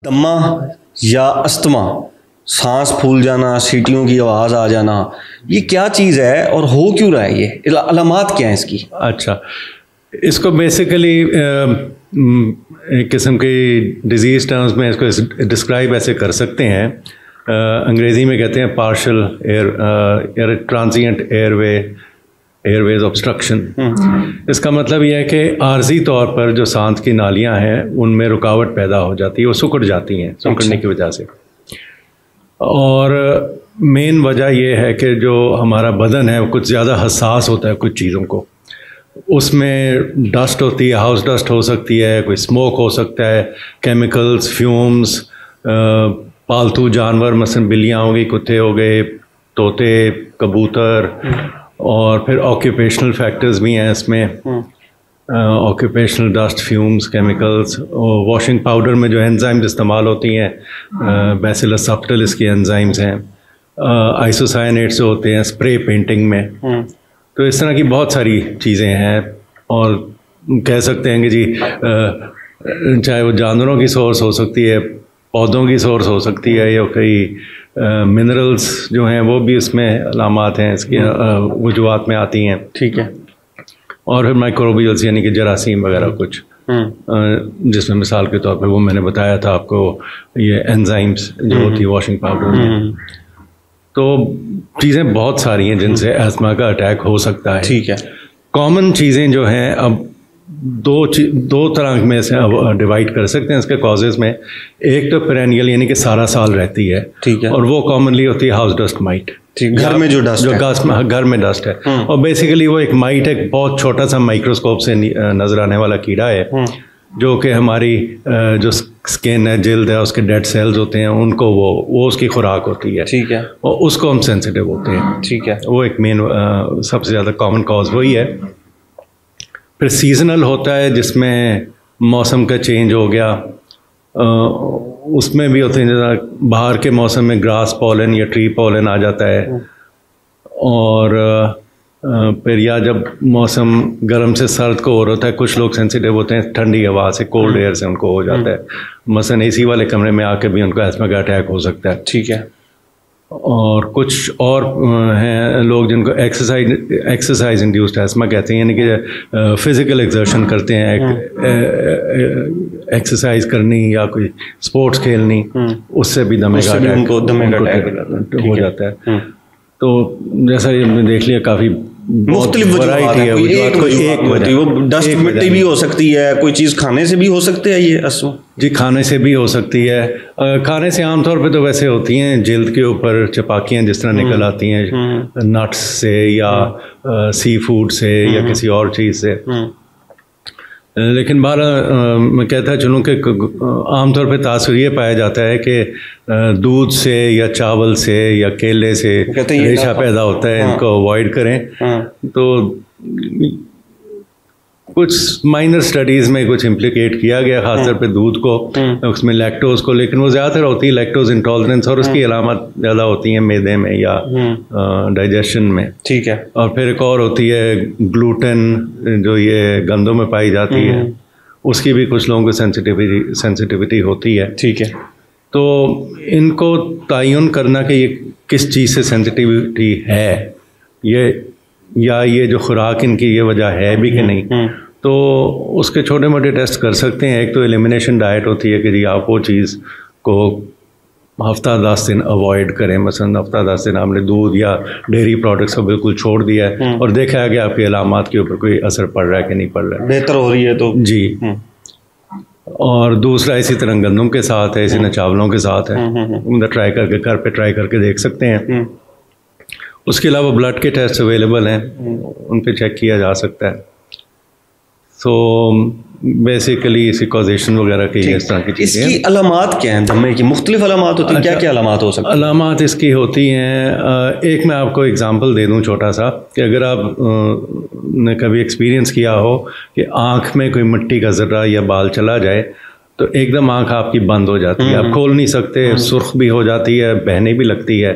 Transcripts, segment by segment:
दम्मा या अस्थमा, सांस फूल जाना, सीटियों की आवाज़ आ जाना, ये क्या चीज़ है और हो क्यों रहा है? ये अलामात क्या है इसकी? अच्छा, इसको बेसिकली एक किस्म की डिजीज़ टर्म्स में इसको डिस्क्राइब ऐसे कर सकते हैं। अंग्रेज़ी में कहते हैं partial air transient Airways obstruction. इसका मतलब यह है कि आर्जी तौर पर जो सांस की नालियां हैं उनमें रुकावट पैदा हो जाती है, वो सिकुड़ जाती हैं सिकुड़ने की वजह से। और मेन वजह यह है कि जो हमारा बदन है वो कुछ ज़्यादा हसास होता है कुछ चीज़ों को। उसमें डस्ट होती है, हाउस डस्ट हो सकती है, कोई स्मोक हो सकता है, केमिकल्स, फ्यूम्स, पालतू जानवर मसलन बिल्लियाँ हो गई, कुत्ते हो गए, तोते, कबूतर, और फिर ऑक्यूपेशनल फैक्टर्स भी हैं इसमें, occupational dust, fumes, chemicals. Washing powder में जो एंजाइम्स इस्तेमाल होती हैं, बैसिलस सबटिलिस की एंजाइम्स हैं, आइसोसायनेट्स जो होते हैं स्प्रे पेंटिंग में। तो इस तरह की बहुत सारी चीज़ें हैं। और कह सकते हैं कि जी चाहे वो जानवरों की सोर्स हो सकती है, पौधों की सोर्स हो सकती है, या कई मिनरल्स जो हैं वो भी इसमें अलामात हैं, इसकी वजूहात में आती हैं। ठीक है। और फिर माइक्रोबियल्स यानी कि जरासीम वगैरह कुछ, जिसमें मिसाल के तौर पे वो मैंने बताया था आपको, ये एंजाइम्स जो होती है वॉशिंग पाउडर में। तो चीज़ें बहुत सारी हैं जिनसे अस्थमा का अटैक हो सकता है। ठीक है। कॉमन चीज़ें जो हैं अब दो तरह में से डिवाइड कर सकते हैं इसके कॉजेज़ में। एक तो पेरेनियल यानी कि सारा साल रहती है। ठीक है। और वो कॉमनली होती है हाउस डस्ट माइट। घर में जो डस्ट है, घर में डस्ट है। और बेसिकली वो एक माइट है, बहुत छोटा सा माइक्रोस्कोप से नजर आने वाला कीड़ा है, जो कि हमारी जो स्किन है, जिल्द है, उसके डेड सेल्स होते हैं, उनको वो उसकी खुराक होती है। ठीक है। और उसको हम सेंसिटिव होते हैं। ठीक है। वो एक मेन सबसे ज़्यादा कॉमन कॉज वही है। फिर सीजनल होता है, जिसमें मौसम का चेंज हो गया, उसमें भी होते हैं, जैसा बाहर के मौसम में ग्रास पॉलन या ट्री पॉलन आ जाता है। और फिर या जब मौसम गर्म से सर्द को हो रहा होता है, कुछ लोग सेंसिटिव होते हैं ठंडी हवा से, कोल्ड एयर से उनको हो जाता है। मसलन एसी वाले कमरे में आके भी उनको अस्थमा का अटैक हो सकता है। ठीक है। और कुछ और हैं लोग जिनको एक्सरसाइज इंड्यूस्ड अस्थमा कहते हैं, यानी कि फिज़िकल एक्सर्शन करते हैं, एक्सरसाइज करनी या कोई स्पोर्ट्स खेलनी, उससे भी दमे का अटैक हो जाता है। तो जैसा ये हमने देख लिया, काफ़ी मुख्तलिफ वजूहात है। वो डस्ट मिट्टी भी हो सकती है, कोई चीज़ खाने से भी हो सकती है ये अस्थमा? जी, खाने से भी हो सकती है। खाने से आमतौर पे तो वैसे होती हैं, जिल्द के ऊपर चपाकियाँ जिस तरह निकल आती हैं नट्स से या सी फूड से या किसी और चीज़ से। लेकिन मैं कहता चलूँ कि आमतौर पे तासुर ये पाया जाता है कि दूध से या चावल से या केले से रेशा पैदा होता है, इनको अवॉइड करें। तो कुछ माइनर स्टडीज़ में कुछ इम्प्लिकेट किया गया, खासतौर पे दूध को, उसमें लैक्टोज को, लेकिन वो ज़्यादातर होती है लैक्टोज इंटॉलरेंस, और उसकी अलामत ज़्यादा होती हैं मैदे में या डाइजेशन में। ठीक है। और फिर एक और होती है ग्लूटेन, जो ये गंदों में पाई जाती है, उसकी भी कुछ लोगों को सेंसिटिविटी होती है। ठीक है। तो इनको तयन करना कि ये किस चीज़ से सेंसिटिविटी है, ये जो खुराक इनकी ये वजह है भी कि नहीं, तो उसके छोटे मोटे टेस्ट कर सकते हैं। एक तो एलिमिनेशन डाइट होती है कि जी आप वो चीज़ को हफ्ता 10 दिन अवॉइड करें। मसलन हफ्ता 10 दिन आपने दूध या डेयरी प्रोडक्ट्स को बिल्कुल छोड़ दिया है और देखा है कि आपके अलामात के ऊपर कोई असर पड़ रहा है कि नहीं पड़ रहा है, बेहतर हो रही है तो जी। और दूसरा इसी तरह गंदम के साथ है, इसी तरह चावलों के साथ है, मतलब ट्राई करके घर पे ट्राई करके देख सकते हैं। उसके अलावा ब्लड के टेस्ट अवेलेबल हैं, उन पे चेक किया जा सकता है। सो बेसिकली इसी कॉजेशन वगैरह की इस तरह की चीज़ें। इसकी अलामात क्या हैं? दमे की मुख्तलिफ अलामात होती हैं। क्या क्या अलामात हो सकती हैं? अलामात इसकी होती हैं, एक मैं आपको एग्जांपल दे दूं छोटा सा, कि अगर आप ने कभी एक्सपीरियंस किया हो कि आँख में कोई मिट्टी का ज़र्रा या बाल चला जाए तो एकदम आँख आपकी बंद हो जाती है, आप खोल नहीं सकते, सुर्ख भी हो जाती है, बहने भी लगती है।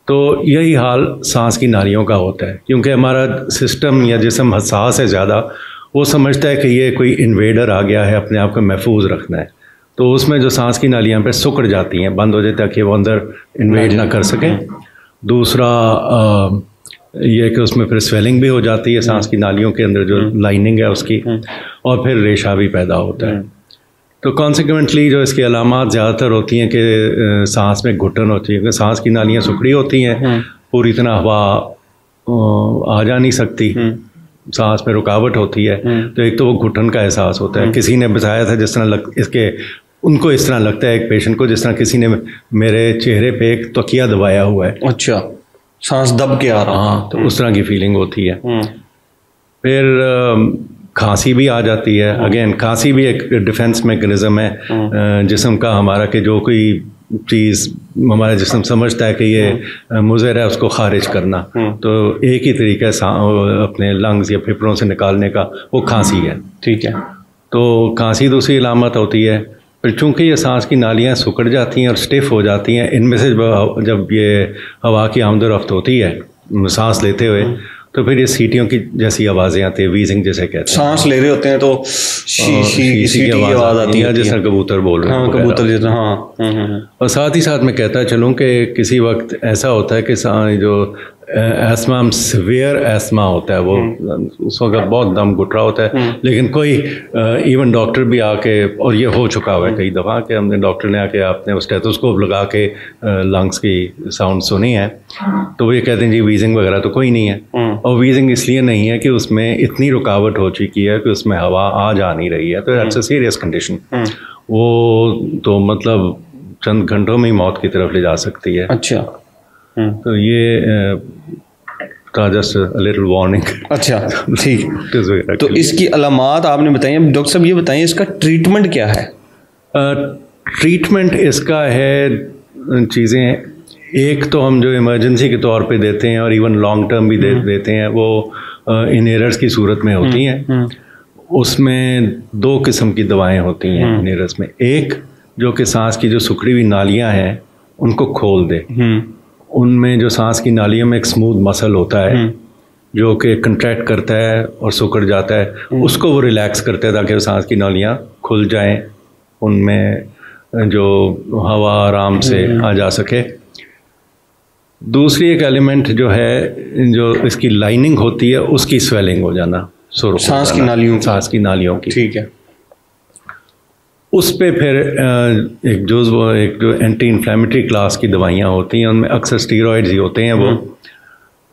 तो यही हाल सांस की नालियों का होता है, क्योंकि हमारा सिस्टम या जिस्म हसास है ज़्यादा, वो समझता है कि ये कोई इन्वेडर आ गया है, अपने आप को महफूज रखना है, तो उसमें जो सांस की नालियाँ पे सिकुड़ जाती हैं, बंद हो जाती है ताकि वो अंदर इन्वेड ना कर सकें। दूसरा ये कि उसमें फिर स्वेलिंग भी हो जाती है सांस की नालियों के अंदर जो लाइनिंग है उसकी, और फिर रेशा भी पैदा होता है। तो कॉन्सिक्वेंटली जो इसकी अलामात ज़्यादातर होती हैं कि सांस में घुटन होती है, सांस की नालियाँ सिकुड़ी होती हैं, पूरी तरह हवा आ जा नहीं सकती, सांस में रुकावट होती है। तो एक तो वो घुटन का एहसास होता है। किसी ने बताया था जिस तरह उनको इस तरह लगता है, एक पेशेंट को, जिस तरह किसी ने मेरे चेहरे पे एक तकिया दबाया हुआ है। अच्छा, सांस दब के आ रहा। हाँ, तो उस तरह की फीलिंग होती है। फिर खांसी भी आ जाती है। अगेन खांसी भी एक डिफेंस मैकेनिज्म है जिस्म का हमारा, कि जो कोई चीज़ हमारा जिस्म समझता है कि ये मुज़र है, उसको खारिज करना। तो एक ही तरीका है अपने लंग्स या फेफड़ों से निकालने का, वो खांसी है। ठीक है। तो खांसी दूसरी अलामत होती है। फिर चूँकि ये सांस की नालियाँ सिकुड़ जाती हैं और स्टिफ हो जाती हैं, इनमें से जब ये हवा की आमदोरफ्त होती है सांस लेते हुए, तो फिर ये सीटियों की जैसी आवाज़ें आती है, वीजिंग जैसे कहते हैं। सांस ले रहे होते हैं तो शी की आवाज़ आती है, जैसा कबूतर बोल रहे हैं। हाँ, कबूतर जैसा। हाँ। और साथ ही साथ मैं कहता चलूँ कि किसी वक्त ऐसा होता है कि जो एस्मा, सिवियर एस्मा होता है, वो उस वक्त बहुत दम घुट रहा होता है, लेकिन कोई इवन डॉक्टर भी आके, और ये हो चुका हुआ है कई दफ़ा कि हमने डॉक्टर ने आके आपने स्टेथोस्कोप लगा के लंग्स की साउंड सुनी है, तो वो ये कहते हैं जी वीजिंग वगैरह तो कोई नहीं है। और वीजिंग इसलिए नहीं है कि उसमें इतनी रुकावट हो चुकी है कि उसमें हवा आ जा नहीं रही है, तो दैट्स अ सीरियस कंडीशन। वो तो मतलब चंद घंटों में ही मौत की तरफ ले जा सकती है। अच्छा। तो ये जस्ट अ लिटिल वार्निंग। अच्छा, ठीक। तो इसकी अलामात आपने बताई हैं, डॉक्टर साहब ये बताइए इसका ट्रीटमेंट क्या है? ट्रीटमेंट इसका है चीज़ें, एक तो हम जो इमरजेंसी के तौर पे देते हैं और इवन लॉन्ग टर्म भी देते हैं, वो इनहेलर्स की सूरत में होती हैं। उसमें 2 किस्म की दवाएं होती हैं इनहेलर्स में। एक जो कि सांस की जो सिकुड़ी हुई नालियाँ हैं उनको खोल दे। उनमें जो सांस की नालियों में एक स्मूथ मसल होता है जो कि कंट्रैक्ट करता है और सिकुड़ जाता है, उसको वो रिलैक्स करता है ताकि वो सांस की नालियाँ खुल जाएं, उनमें जो हवा आराम से आ जा सके। दूसरी एक एलिमेंट जो है, जो इसकी लाइनिंग होती है, उसकी स्वेलिंग हो जाना, सांस की नालियों की। ठीक है। उस पे फिर एक जो एंटी इन्फ्लेमेटरी क्लास की दवाइयाँ होती हैं, उनमें अक्सर स्टीरॉइड्स ही होते हैं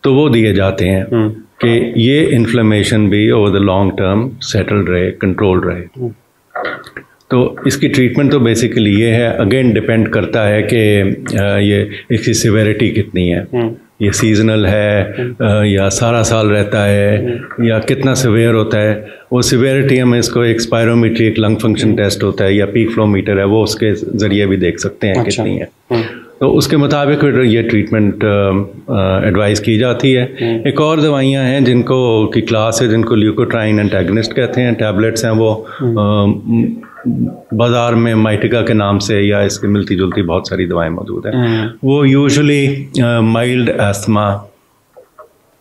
तो वो दिए जाते हैं कि ये इन्फ्लेमेशन भी over the long term settled रहे, कंट्रोल रहे। तो इसकी ट्रीटमेंट तो बेसिकली ये है, अगेन डिपेंड करता है कि ये इसकी सिवेरिटी कितनी है, ये सीजनल है या सारा साल रहता है या कितना सिवियर होता है। वो सिवियरिटी हम इसको एक स्पायरोमीट्री, एक लंग फंक्शन टेस्ट होता है या पीक फ्लो मीटर है, वो उसके ज़रिए भी देख सकते हैं कितनी है। तो उसके मुताबिक ये ट्रीटमेंट एडवाइस की जाती है। एक और दवाइयाँ हैं जिनको की क्लास है, जिनको ल्यूकोट्राइन एंटागनिस्ट कहते हैं, टैबलेट्स हैं। वो बाज़ार में माइटिका के नाम से या इसकी मिलती जुलती बहुत सारी दवाएं मौजूद हैं। वो यूजुअली माइल्ड एस्थमा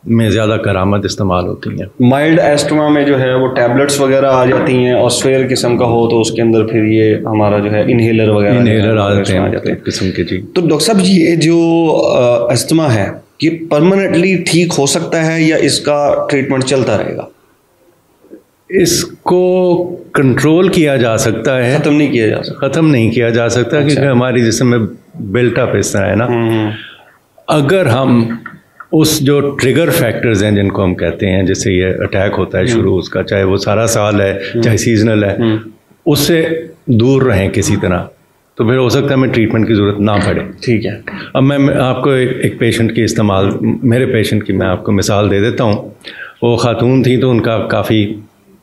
में ज़्यादा करामत इस्तेमाल होती हैं। माइल्ड एस्थमा में जो है वो टैबलेट्स वगैरह आ जाती हैं, और स्वेयर किस्म का हो तो उसके अंदर फिर ये हमारा जो है इनहेलर वगैरह आ जाते हैं किस्म के। जी, तो डॉक्टर साहब ये जो एस्थमा है ये परमानेंटली ठीक हो सकता है या इसका ट्रीटमेंट चलता रहेगा? इसको कंट्रोल किया जा सकता है, ख़त्म नहीं किया जा सकता। ख़त्म नहीं किया जा सकता। अच्छा। क्योंकि हमारी जिस्म में बिल्ट अप इस तरह है ना, अगर हम उस जो ट्रिगर फैक्टर्स हैं जिनको हम कहते हैं, जैसे ये अटैक होता है शुरू उसका, चाहे वो सारा साल है चाहे सीजनल है, उससे दूर रहें किसी तरह, तो फिर हो सकता है हमें ट्रीटमेंट की ज़रूरत ना पड़े। ठीक है। अब मैं आपको एक पेशेंट की मेरे पेशेंट की मैं आपको मिसाल दे देता हूँ। वो खातून थी, तो उनका काफ़ी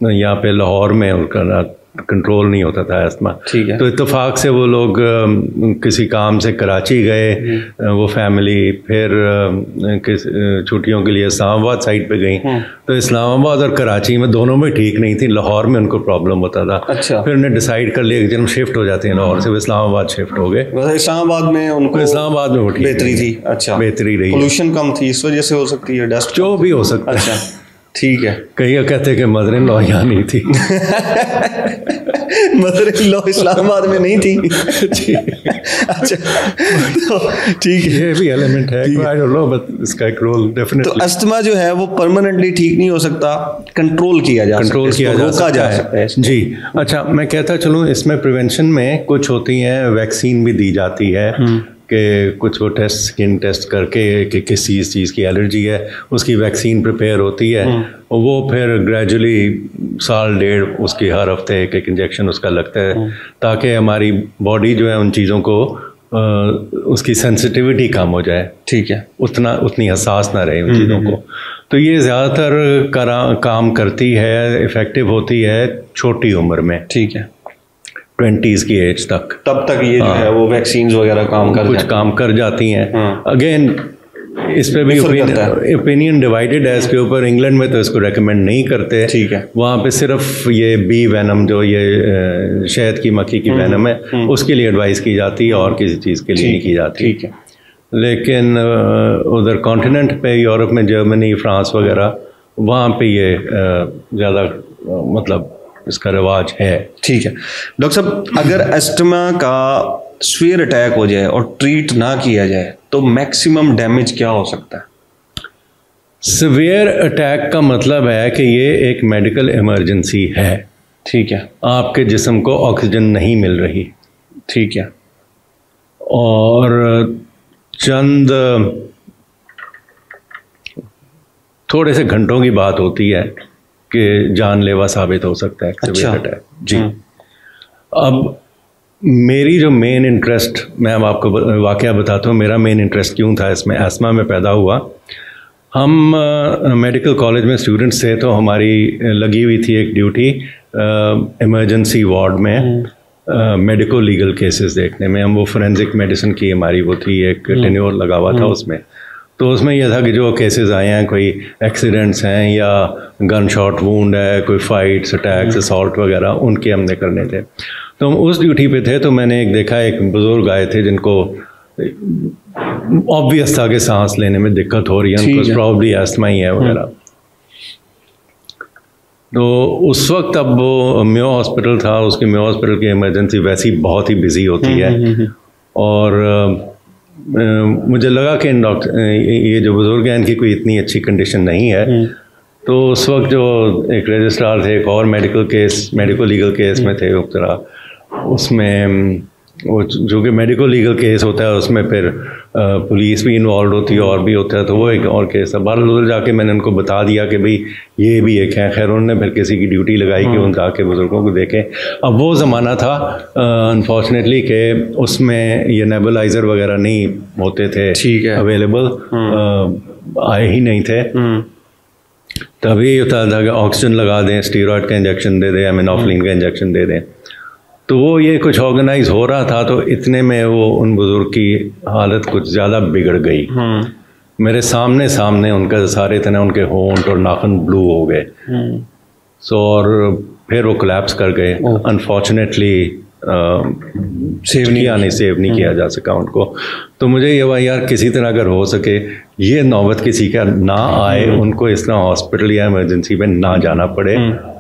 यहाँ पे लाहौर में उनका कंट्रोल नहीं होता था एस्थमा। ठीक है। तो इत्तेफाक से वो लोग किसी काम से कराची गए, वो फैमिली, फिर छुट्टियों के लिए इस्लामाबाद साइड पे गई। तो इस्लामाबाद और कराची में दोनों में ठीक नहीं थी, लाहौर में उनको प्रॉब्लम होता था। अच्छा। फिर उन्हें डिसाइड कर लिया कि जब हम शिफ्ट हो जाते हैं लाहौर से, वो इस्लामाबाद शिफ्ट हो गए। इस्लामाबाद में उनको इस्लामाबाद में वो बेहतरी थी। अच्छा, बेहतरी रही, पोल्यूशन कम थी, इस वजह से हो सकती है, डस्ट जो भी हो सकता है। ठीक है। कई कहते हैं कि मदर इन लॉ यहाँ नहीं थी। मदर इन लॉ इस्लामाबाद में नहीं थी। अच्छा, तो ठीक है, ये भी एलिमेंट है, आई डोंट नो, बट इसका एक रोल डेफिनेटली। तो अस्थमा जो है वो परमानेंटली ठीक नहीं हो सकता, कंट्रोल किया जा सकता है। जी, अच्छा, मैं कहता चलूँ इसमें प्रिवेंशन में कुछ होती हैं, वैक्सीन भी दी जाती है कि कुछ वो टेस्ट, स्किन टेस्ट करके कि किस चीज़ की एलर्जी है, उसकी वैक्सीन प्रिपेयर होती है, और वो फिर ग्रेजुअली साल डेढ़ उसकी हर हफ्ते एक इंजेक्शन उसका लगता है, ताकि हमारी बॉडी जो है उन चीज़ों को उसकी सेंसिटिविटी कम हो जाए। ठीक है, उतनी हसास ना रहे उन चीज़ों को। तो ये ज़्यादातर काम करती है, इफ़ेक्टिव होती है छोटी उम्र में। ठीक है, 20s की एज तक, तब तक ये जो है वो वैक्सीन्स वगैरह काम कर जाती हैं। अगेन इस पे भी ओपिनियन डिवाइडेड है इसके ऊपर। इंग्लैंड में तो इसको रेकमेंड नहीं करते। ठीक है, वहाँ पे सिर्फ ये बी वैनम, जो ये शहद की मक्खी की वैनम है, उसके लिए एडवाइस की जाती है, और किसी चीज़ के लिए नहीं की जाती। ठीक है, लेकिन उधर कॉन्टिनेंट पे, यूरोप में, जर्मनी, फ्रांस वगैरह, वहाँ पे ये ज़्यादा मतलब इसका रिवाज है। ठीक है डॉक्टर साहब, अगर अस्थमा का स्फीयर अटैक हो जाए और ट्रीट ना किया जाए तो मैक्सिमम डैमेज क्या हो सकता है? सीवियर अटैक का मतलब है कि ये एक मेडिकल इमरजेंसी है। ठीक है, आपके जिस्म को ऑक्सीजन नहीं मिल रही। ठीक है, और चंद थोड़े से घंटों की बात होती है कि जानलेवा साबित हो सकता है सीवियर अटैक। जी, अब मेरी जो मेन इंटरेस्ट, मैं अब आपको वाकया बताता हूँ मेरा मेन इंटरेस्ट क्यों था इसमें, अस्थमा में पैदा हुआ। हम मेडिकल कॉलेज में स्टूडेंट्स थे, तो हमारी लगी हुई थी एक ड्यूटी इमरजेंसी वार्ड में मेडिको लीगल केसेस देखने में। हम वो फोरेंसिक मेडिसिन की हमारी वो थी, एक टेन्योर लगा हुआ था उसमें। तो उसमें यह था कि जो केसेस आए हैं, कोई एक्सीडेंट्स हैं या गन शॉट वूंड है, कोई फाइट्स, अटैक्स, असॉल्ट वगैरह, उनके हमने करने थे। तो हम उस ड्यूटी पे थे, तो मैंने एक देखा, एक बुज़ुर्ग आए थे जिनको ऑब्वियस था कि सांस लेने में दिक्कत हो रही है, उनको प्रॉब्ली अस्थमा ही है वगैरह। तो उस वक्त अब वो मेयो हॉस्पिटल था, उसके मेयो हॉस्पिटल की इमरजेंसी वैसी बहुत ही बिजी होती है, और मुझे लगा कि ये जो बुज़ुर्ग हैं इनकी कोई इतनी अच्छी कंडीशन नहीं है। तो उस वक्त जो एक रजिस्ट्रार थे, एक और मेडिको लीगल केस में थे मुब्तला, उसमें वो जो कि मेडिको लीगल केस होता है उसमें फिर पुलिस भी इन्वॉल्व होती है और भी होता है, तो वो एक और केस है। बाहर उधर जाके मैंने उनको बता दिया कि भाई ये भी एक है। खैर उन्होंने फिर किसी की ड्यूटी लगाई कि उन जाके बुज़ुर्गों को देखें। अब वो ज़माना था अनफॉर्चुनेटली कि उसमें ये नेबुलाइज़र वगैरह नहीं होते थे अवेलेबल, आए ही नहीं थे। तभी होता था कि ऑक्सीजन लगा दें, स्टीरॉयड का इंजेक्शन दे दें, एमिनोफ्लिन का इंजेक्शन दे दें। तो वो ये कुछ ऑर्गेनाइज हो रहा था, तो इतने में वो उन बुज़ुर्ग की हालत कुछ ज़्यादा बिगड़ गई। मेरे सामने उनका सारे थे ना, उनके होंठ और नाखून ब्लू हो गए। सो और फिर वो कोलैप्स कर गए। अनफॉर्चुनेटली सेव नहीं किया जा सका उनको। तो मुझे ये हुआ यार, किसी तरह अगर हो सके ये नौबत किसी का ना आए, उनको इस तरह हॉस्पिटल या इमरजेंसी में ना जाना पड़े,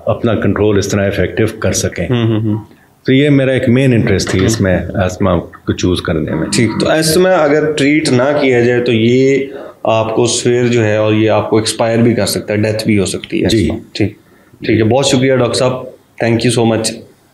अपना कंट्रोल इस तरह इफेक्टिव कर सकें। तो ये मेरा एक मेन इंटरेस्ट थी इसमें, अस्थमा को चूज़ करने में। ठीक, तो अस्थमा अगर ट्रीट ना किया जाए तो ये आपको स्फीयर जो है और ये आपको एक्सपायर भी कर सकता है, डेथ भी हो सकती है। जी ठीक है, बहुत शुक्रिया डॉक्टर साहब, थैंक यू सो मच।